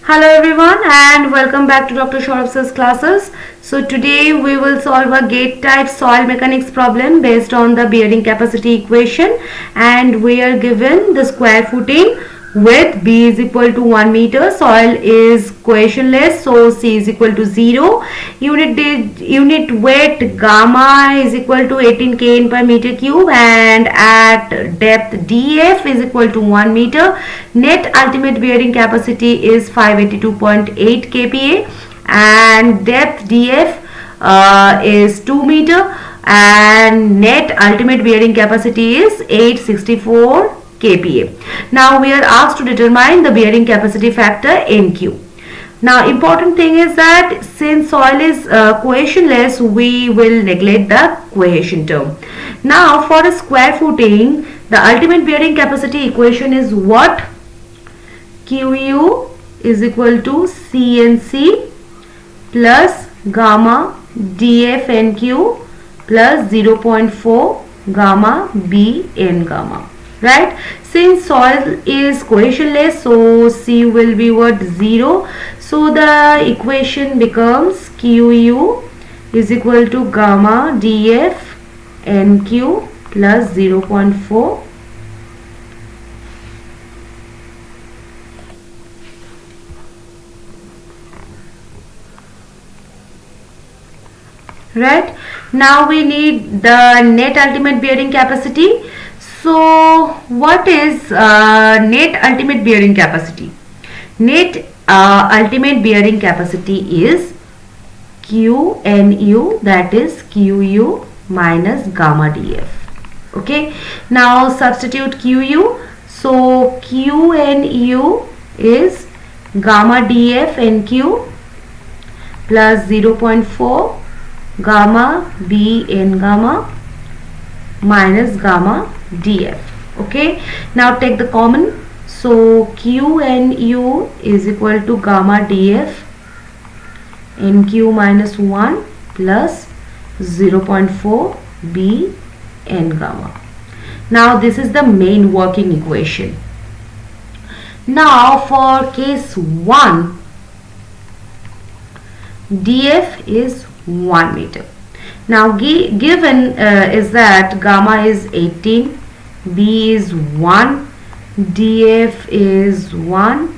Hello everyone and welcome back to Dr. Saurabh's classes. So today we will solve a gate type soil mechanics problem based on the bearing capacity equation, and we are given the square footing with B is equal to 1 meter, soil is cohesionless, so C is equal to 0, unit weight gamma is equal to 18 kN per meter cube, and at depth dF is equal to 1 meter. Net ultimate bearing capacity is 582.8 kPa and depth dF is 2 meter and net ultimate bearing capacity is 864 kPa. Now we are asked to determine the bearing capacity factor NQ. Now important thing is that since soil is cohesionless, we will neglect the cohesion term. Now for a square footing, the ultimate bearing capacity equation is what? QU is equal to CNC plus gamma DF NQ plus 0.4 gamma B N gamma. Right? Since soil is cohesionless, so C will be what? 0. So the equation becomes QU is equal to gamma DF NQ plus 0.4 . Right? Now we need the net ultimate bearing capacity. So what is net ultimate bearing capacity? Net ultimate bearing capacity is QNU, that is QU minus gamma DF. Okay, now substitute QU. So QNU is gamma DF NQ plus 0.4 gamma B N gamma minus gamma DF. Okay, now take the common. So QNU is equal to gamma DF NQ minus 1 plus 0.4 B N gamma. Now this is the main working equation. Now for case 1, DF is 1 meter. Now given is that gamma is 18, B is 1, DF is 1,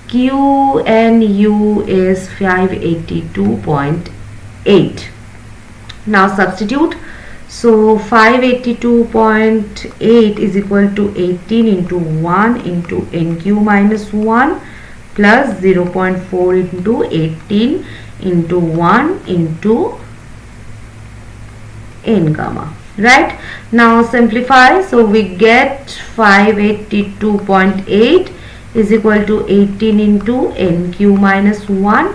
QNU is 582.8. Now substitute. So 582.8 is equal to 18 into 1 into NQ minus 1 plus 0.4 into 18 into 1 into N gamma. Right? Now simplify. So we get 582.8 is equal to 18 into NQ minus 1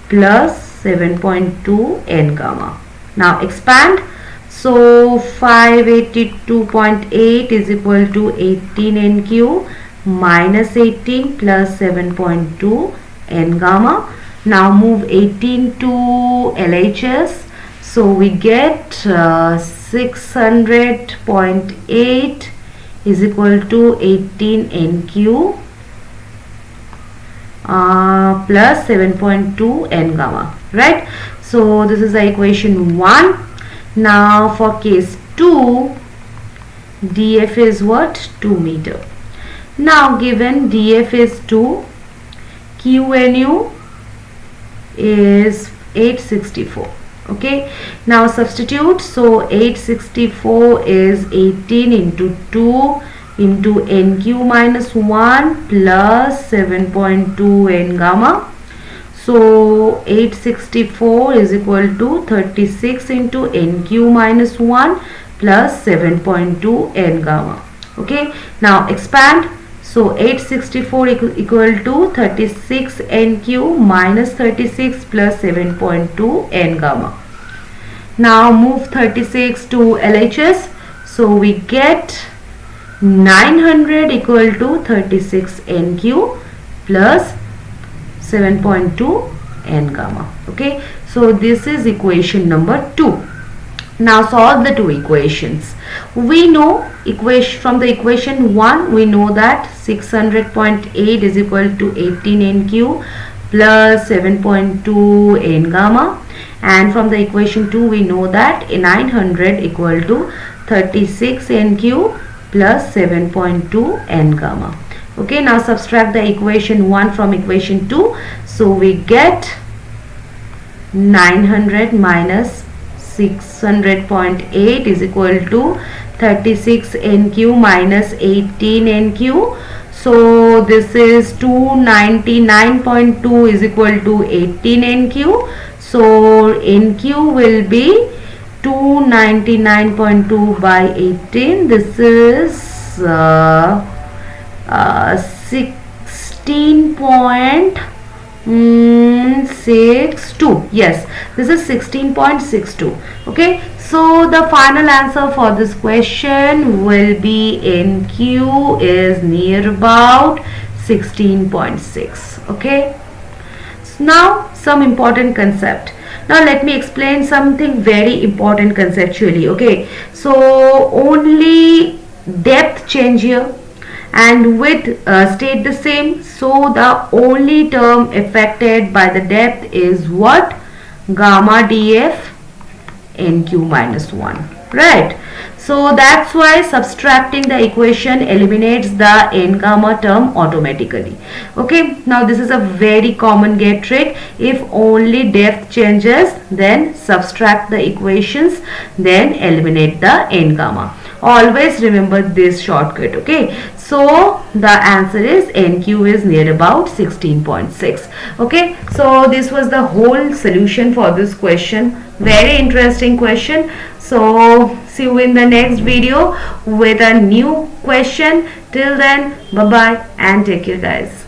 plus 7.2 N gamma. Now expand. So 582.8 is equal to 18 NQ minus 18 plus 7.2 N gamma. Now move 18 to LHS. So we get 600.8 is equal to 18 NQ plus 7.2 N gamma. Right? So this is the equation 1. Now for case 2, DF is what? 2 meter. Now given DF is 2, QNU is 864. Okay, now substitute. So 864 is 18 into 2 into NQ minus 1 plus 7.2 N gamma. So 864 is equal to 36 into NQ minus 1 plus 7.2 N gamma. Okay, now expand. So 864 equal to 36 NQ minus 36 plus 7.2 N gamma. Now move 36 to LHS. So we get 900 equal to 36 NQ plus 7.2 N gamma. Okay, so this is equation number 2. Now solve the two equations. We know from the equation 1 we know that 600.8 is equal to 18 NQ plus 7.2 N gamma, and from the equation 2 we know that 900 equal to 36 NQ plus 7.2 N gamma. Okay, now subtract the equation 1 from equation 2. So we get 900 minus 600.8 is equal to 36 NQ minus 18 NQ. So this is 299.2 is equal to 18 NQ. So NQ will be 299.2 by 18. This is 16.62. Yes, this is 16.62. Okay, so the final answer for this question will be NQ is near about 16.6. okay, so now some important concept. Now let me explain something very important conceptually. Okay, so only depth change here and width stayed the same, so the only term affected by the depth is what? Gamma df NQ minus 1, right? So that's why subtracting the equation eliminates the N gamma term automatically. Okay, now this is a very common gate trick. If only depth changes, then subtract the equations, then eliminate the N gamma. Always remember this shortcut. Okay, so the answer is NQ is near about 16.6. okay, so this was the whole solution for this question. Very interesting question. So see you in the next video with a new question. Till then, bye bye and take care guys.